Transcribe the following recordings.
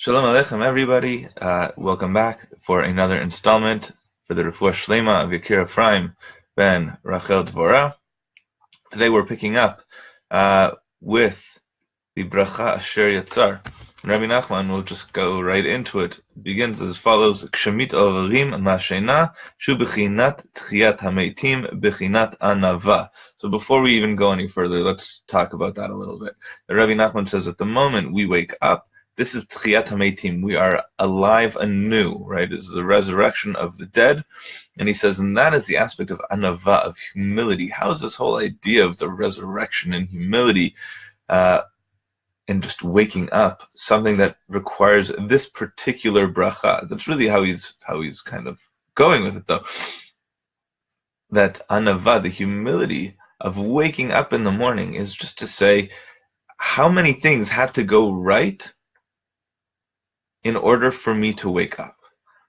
Shalom Aleichem, everybody. Welcome back for another installment for the refuah shlema of Yakir Efraim ben Rachel Devorah. Today we're picking up with the bracha asher yatzar. And Rabbi Nachman will just go right into it. It begins as follows: Kshamit ovarim mashena shu bechinat tchiyat hameitim bechinat anava. So before we even go any further, let's talk about that a little bit. Rabbi Nachman says at the moment we wake up, this is Tchiyat HaMeitim. We are alive anew, right? This is the resurrection of the dead. And he says, and that is the aspect of anava, of humility. How is this whole idea of the resurrection and humility and just waking up something that requires this particular bracha? That's really how he's kind of going with it, though. That anava, the humility of waking up in the morning, is just to say, how many things have to go right in order for me to wake up?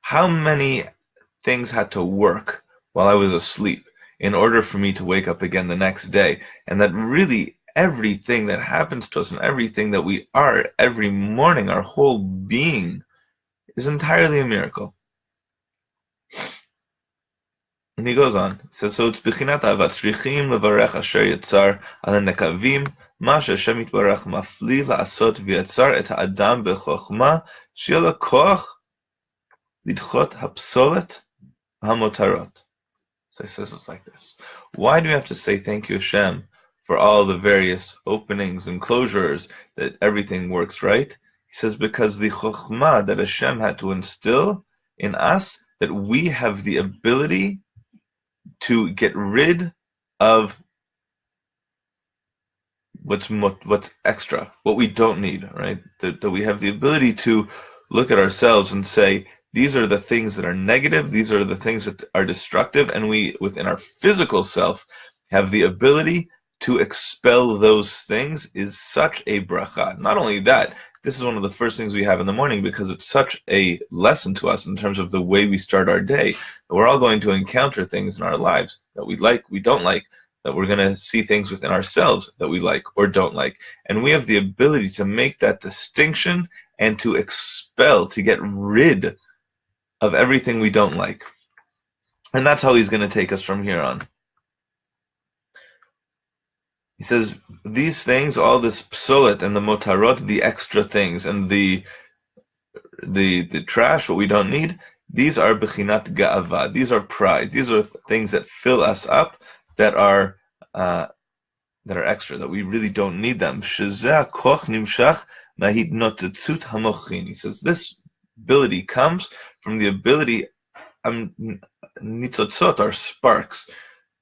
How many things had to work while I was asleep in order for me to wake up again the next day? And that really everything that happens to us and everything that we are every morning, our whole being, is entirely a miracle. And he goes on, he says, so it's bechinat avat tzrichim levarech asher yatzar ala nekavim ma she'Hashem yitbarach mafli la'asot v'yatzar et ha'adam b'chokhma she'yeh lo koach lidchot hapsolet hamotarot. So he says it's like this. Why do we have to say thank you, Hashem, for all the various openings and closures, that everything works right? He says because the chokhmah that Hashem had to instill in us, that we have the ability to get rid of what's extra, what we don't need, right? That we have the ability to look at ourselves and say, these are the things that are negative, these are the things that are destructive, and we, within our physical self, have the ability to expel those things, is such a bracha. Not only that, this is one of the first things we have in the morning, because it's such a lesson to us in terms of the way we start our day. We're all going to encounter things in our lives that we like, we don't like, that we're going to see things within ourselves that we like or don't like. And we have the ability to make that distinction and to expel, to get rid of everything we don't like. And that's how he's going to take us from here on. He says, these things, all this psolet and the motarot, the extra things, and the trash, what we don't need, these are bechinat ga'ava, these are pride, these are things that fill us up, that are extra, that we really don't need them. Shezeh koch nimshach mahidnotetzut hamochin. He says, this ability comes from the ability, nitzotzot are sparks.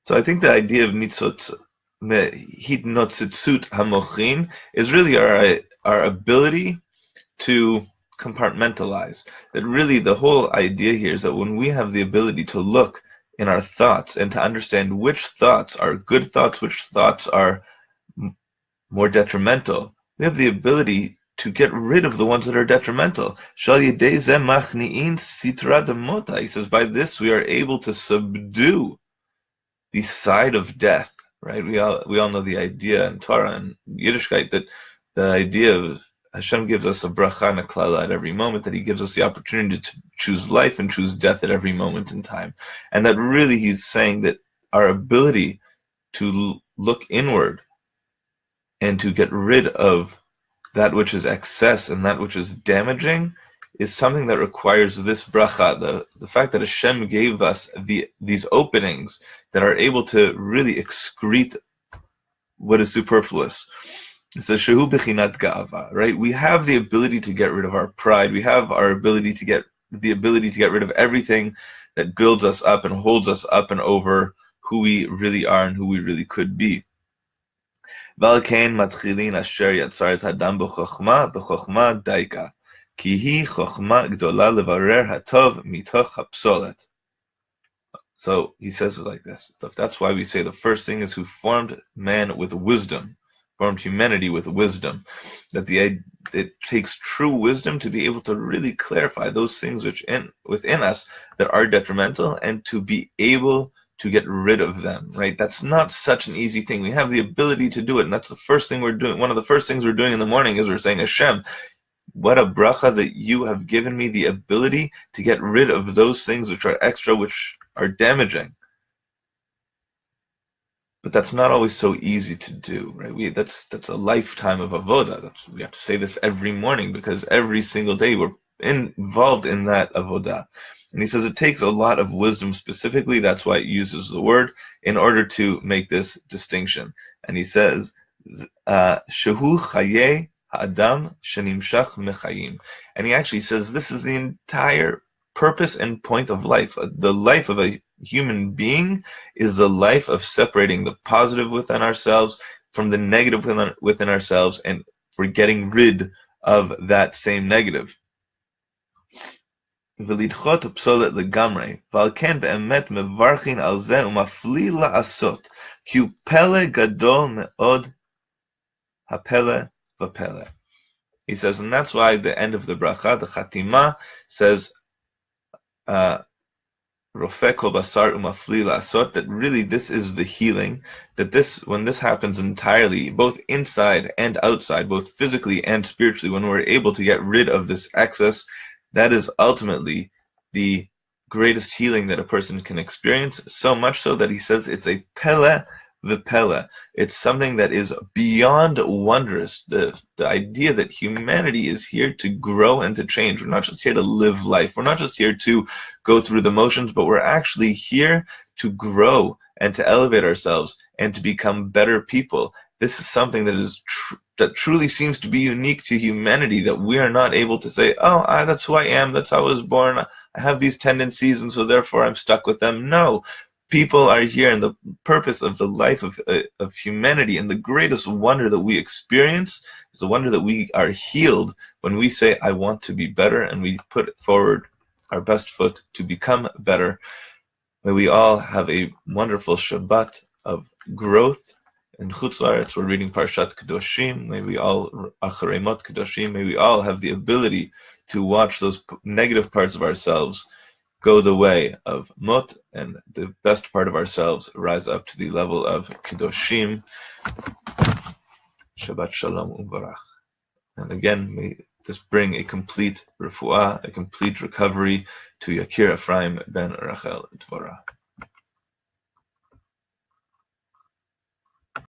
So I think the idea of nitzotzot, hidnotzitsut hamochin, is really our ability to compartmentalize. That really the whole idea here is that when we have the ability to look in our thoughts and to understand which thoughts are good thoughts, which thoughts are more detrimental, we have the ability to get rid of the ones that are detrimental. He says, by this we are able to subdue the side of death. Right, we all know the idea in Torah and Yiddishkeit that the idea of Hashem gives us a bracha and a klala at every moment, that He gives us the opportunity to choose life and choose death at every moment in time, and that really He's saying that our ability to look inward and to get rid of that which is excess and that which is damaging is something that requires this bracha, the fact that Hashem gave us these openings that are able to really excrete what is superfluous. It's a shehu bechinat ga'ava, right? We have the ability to get rid of our pride. We have the ability to get rid of everything that builds us up and holds us up and over who we really are and who we really could be. Valkein matchilin asher yatzar et hadam b'chokhma daika. Kihi chokhma gdola levarer hatov mitoch hapsolet. So he says it like this. That's why we say the first thing is who formed man with wisdom, formed humanity with wisdom. That it takes true wisdom to be able to really clarify those things within us that are detrimental, and to be able to get rid of them, right? That's not such an easy thing. We have the ability to do it, and that's the first thing we're doing. One of the first things we're doing in the morning is we're saying, Hashem, what a bracha that you have given me the ability to get rid of those things which are extra, which are damaging. But that's not always so easy to do, right? That's a lifetime of avodah. We have to say this every morning because every single day we're involved in that avodah. And he says it takes a lot of wisdom specifically, that's why it uses the word, in order to make this distinction. And he says, Shehu chaye ha'adam shenimshach mechayim. And he actually says this is the entire purpose and point of life. The life of a human being is the life of separating the positive within ourselves from the negative within ourselves, and for getting rid of that same negative. ולדחות פסולת לגמרי, ועל כן באמת מברכין על זה ומפליא לעשות, כי הוא פלא גדול מאוד, הפלא ופלא. He says, and that's why the end of the bracha, the chatima, says, Rofeh kol basar umafli la'asot, that really this is the healing, that when this happens entirely, both inside and outside, both physically and spiritually, when we're able to get rid of this excess, that is ultimately the greatest healing that a person can experience, so much so that he says it's a pele v'pele. It's something that is beyond wondrous. The idea that humanity is here to grow and to change. We're not just here to live life. We're not just here to go through the motions, but we're actually here to grow and to elevate ourselves and to become better people. This is something that truly seems to be unique to humanity, that we are not able to say, oh, that's who I am, that's how I was born, I have these tendencies, and so therefore I'm stuck with them. No, people are here, and the purpose of the life of humanity, and the greatest wonder that we experience is the wonder that we are healed when we say, I want to be better, and we put forward our best foot to become better. May we all have a wonderful Shabbat of growth. In Chutz La'aretz, we're reading Parshat Kedoshim. May we all, Acharei Mot Kedoshim, may we all have the ability to watch those negative parts of ourselves go the way of Mot, and the best part of ourselves rise up to the level of Kedoshim. Shabbat Shalom U'Barach. And again, may this bring a complete refuah, a complete recovery to Yakir Efraim ben Rachel Devorah.